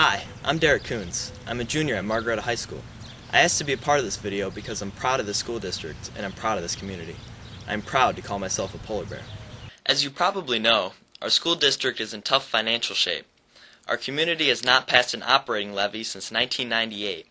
Hi, I'm Derek Coons. I'm a junior at Margaretta High School. I asked to be a part of this video because I'm proud of the school district and I'm proud of this community. I'm proud to call myself a polar bear. As you probably know, our school district is in tough financial shape. Our community has not passed an operating levy since 1998.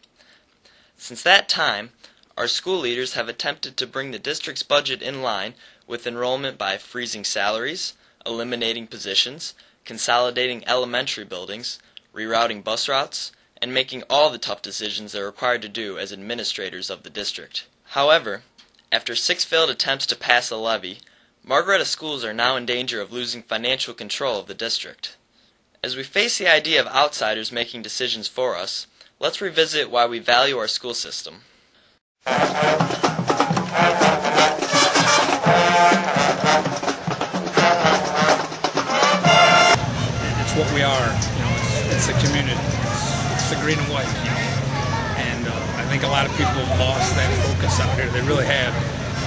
Since that time, our school leaders have attempted to bring the district's budget in line with enrollment by freezing salaries, eliminating positions, consolidating elementary buildings, rerouting bus routes, and making all the tough decisions they're required to do as administrators of the district. However, after 6 failed attempts to pass a levy, Margaretta schools are now in danger of losing financial control of the district. As we face the idea of outsiders making decisions for us, let's revisit why we value our school system. It's what we are, it's the community, it's the green and white, and I think a lot of people have lost that focus out here. They really have,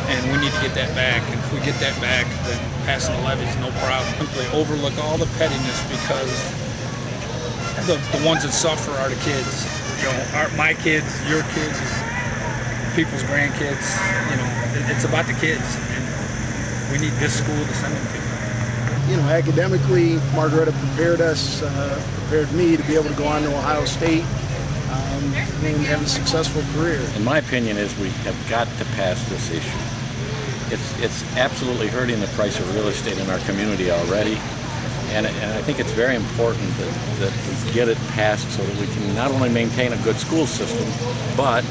and we need to get that back. And if we get that back, then passing the levy is no problem. Simply overlook all the pettiness because the ones that suffer are the kids. My kids, your kids, people's grandkids. It's about the kids, and we need this school to send them to. Academically, Margaretta prepared us, prepared me to be able to go on to Ohio State and have a successful career. In my opinion, is we have got to pass this issue. It's absolutely hurting the price of real estate in our community already, and I think it's very important that we get it passed so that we can not only maintain a good school system, but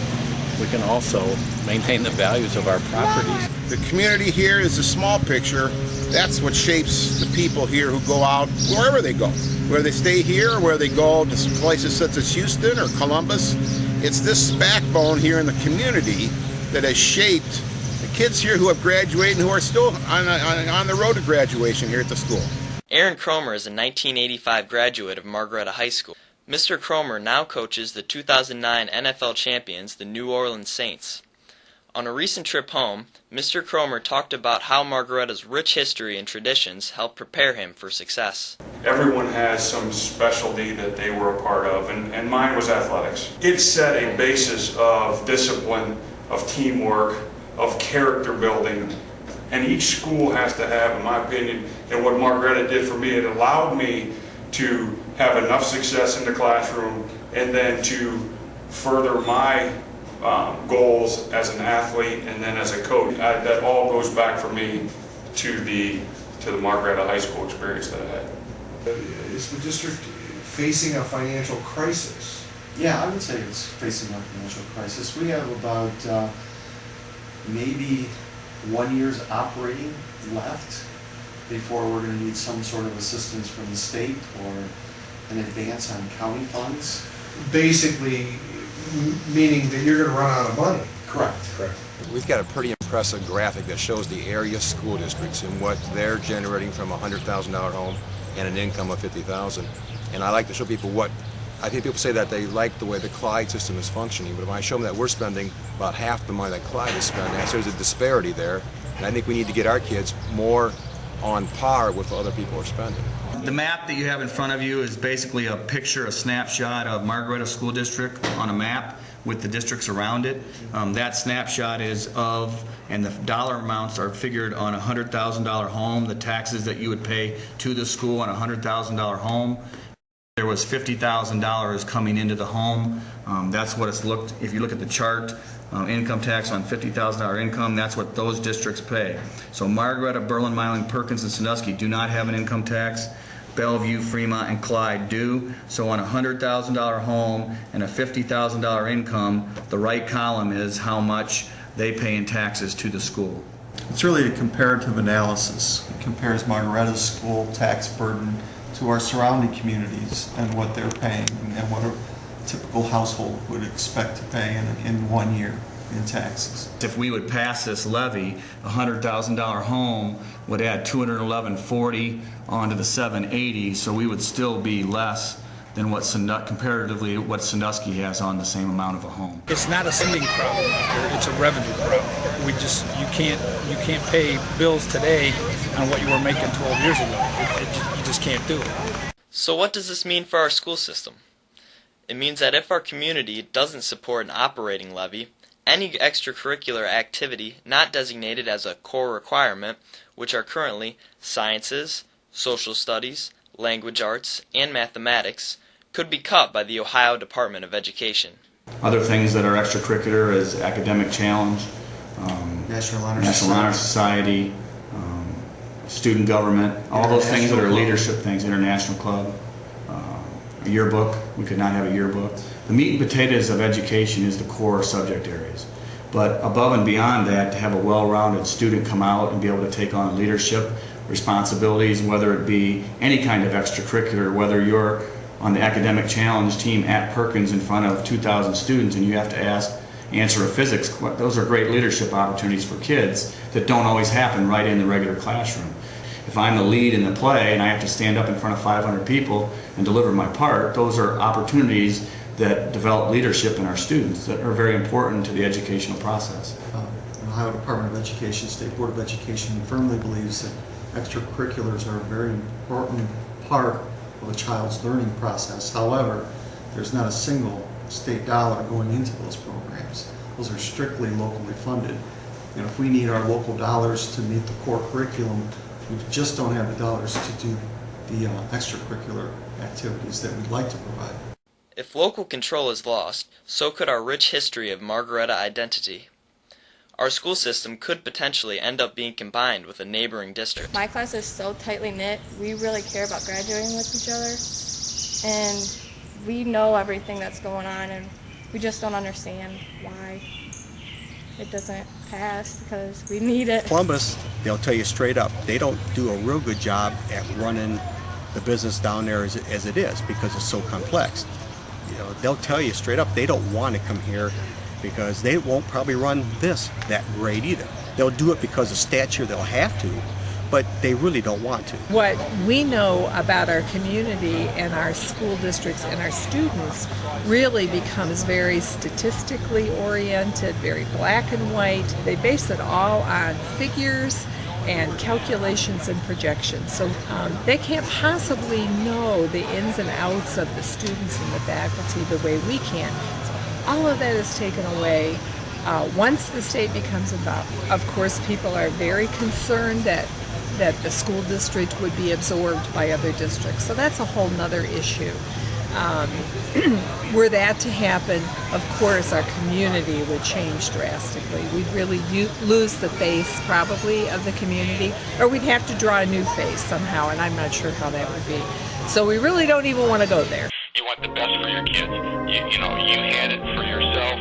we can also maintain the values of our properties. The community here is a small picture. That's what shapes the people here who go out wherever they go. Whether they stay here or where they go to places such as Houston or Columbus. It's this backbone here in the community that has shaped the kids here who have graduated and who are still on the road to graduation here at the school. Aaron Cromer is a 1985 graduate of Margaretta High School. Mr. Cromer now coaches the 2009 NFL champions, the New Orleans Saints. On a recent trip home, Mr. Cromer talked about how Margaretta's rich history and traditions helped prepare him for success. Everyone has some specialty that they were a part of, and mine was athletics. It set a basis of discipline, of teamwork, of character building, and each school has to have, in my opinion, and what Margaretta did for me, it allowed me to have enough success in the classroom and then to further my goals as an athlete and then as a coach. That all goes back for me to the Margaretta High School experience that I had. Is the district facing a financial crisis? Yeah, I would say it's facing a financial crisis. We have about maybe 1 year's operating left before we're going to need some sort of assistance from the state or an advance on county funds. Basically, meaning that you're going to run out of money. Correct. We've got a pretty impressive graphic that shows the area school districts and what they're generating from a $100,000 home and an income of $50,000. And I like to show people I think people say that they like the way the Clyde system is functioning, but when I show them that we're spending about half the money that Clyde is spending, there's a disparity there. And I think we need to get our kids more on par with what other people are spending. The map that you have in front of you is basically a picture, a snapshot of Margaretta School District on a map with the districts around it. That snapshot is and the dollar amounts are figured on a $100,000 home, the taxes that you would pay to the school on a $100,000 home. There was $50,000 coming into the home. That's what it's looked, if you look at the chart, income tax on $50,000 income, that's what those districts pay. So Margaretta, Berlin, Milan, Perkins, and Sandusky do not have an income tax. Bellevue, Fremont, and Clyde do. So on a $100,000 home and a $50,000 income, the right column is how much they pay in taxes to the school. It's really a comparative analysis. It compares Margaretta's school tax burden to our surrounding communities and what they're paying and what a typical household would expect to pay in 1 year in taxes. If we would pass this levy, a $100,000 home would add $211.40 onto the $780, so we would still be less than what comparatively what Sandusky has on the same amount of a home. It's not a spending problem here, it's a revenue problem. You can't pay bills today on what you were making 12 years ago. You just can't do it. So what does this mean for our school system? It means that if our community doesn't support an operating levy, any extracurricular activity not designated as a core requirement, which are currently sciences, social studies, language arts, and mathematics, could be cut by the Ohio Department of Education. Other things that are extracurricular is academic challenge, National Honor Society, student government, all those things that are leadership things, international club, a yearbook. We could not have a yearbook. The meat and potatoes of education is the core subject areas. But above and beyond that, to have a well-rounded student come out and be able to take on leadership responsibilities, whether it be any kind of extracurricular, whether you're on the academic challenge team at Perkins in front of 2,000 students and you have to answer a physics question. Those are great leadership opportunities for kids that don't always happen right in the regular classroom. If I'm the lead in the play and I have to stand up in front of 500 people and deliver my part, those are opportunities that develop leadership in our students that are very important to the educational process. The Ohio Department of Education, State Board of Education firmly believes that extracurriculars are a very important part of a child's learning process. However, there's not a single state dollar going into those programs. Those are strictly locally funded. And if we need our local dollars to meet the core curriculum, we just don't have the dollars to do the extracurricular activities that we'd like to provide. If local control is lost, so could our rich history of Margaretta identity. Our school system could potentially end up being combined with a neighboring district. My class is so tightly knit, we really care about graduating with each other, and we know everything that's going on, and we just don't understand why it doesn't pass, because we need it. Columbus, they'll tell you straight up, they don't do a real good job at running the business down there as it is, because it's so complex. You know, they'll tell you straight up they don't want to come here because they won't probably run this that great either. They'll do it because of stature, they'll have to, but they really don't want to. What we know about our community and our school districts and our students really becomes very statistically oriented, very black and white. They base it all on figures and calculations and projections. So they can't possibly know the ins and outs of the students and the faculty the way we can. So all of that is taken away. Once the state becomes involved, of course, people are very concerned that the school district would be absorbed by other districts. So that's a whole nother issue. Were that to happen, of course, our community would change drastically. We'd really lose the face, probably, of the community, or we'd have to draw a new face somehow, and I'm not sure how that would be. So we really don't even want to go there. You want the best for your kids. You know, you had it for yourself,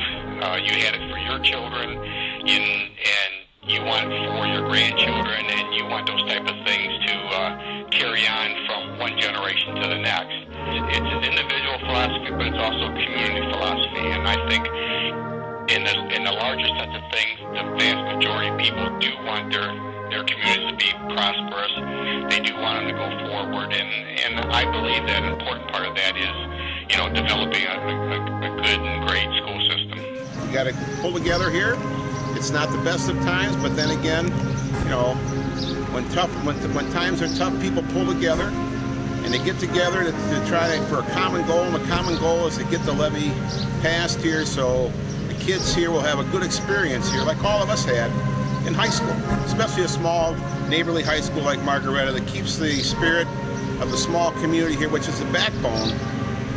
you had it for your children, and you want it for your grandchildren, and you want those type of things to carry on from one generation to the next. It's an individual philosophy, but it's also a community philosophy, and I think in the larger sense of things, the vast majority of people do want their communities to be prosperous. They do want them to go forward, and I believe that an important part of that is, you know, developing a good and great school system. You got to pull together here. It's not the best of times, but then again, you know, when times are tough, people pull together and they get together to try for a common goal, and the common goal is to get the levy passed here so the kids here will have a good experience here, like all of us had in high school, especially a small neighborly high school like Margaretta that keeps the spirit of the small community here, which is the backbone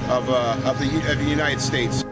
of the United States.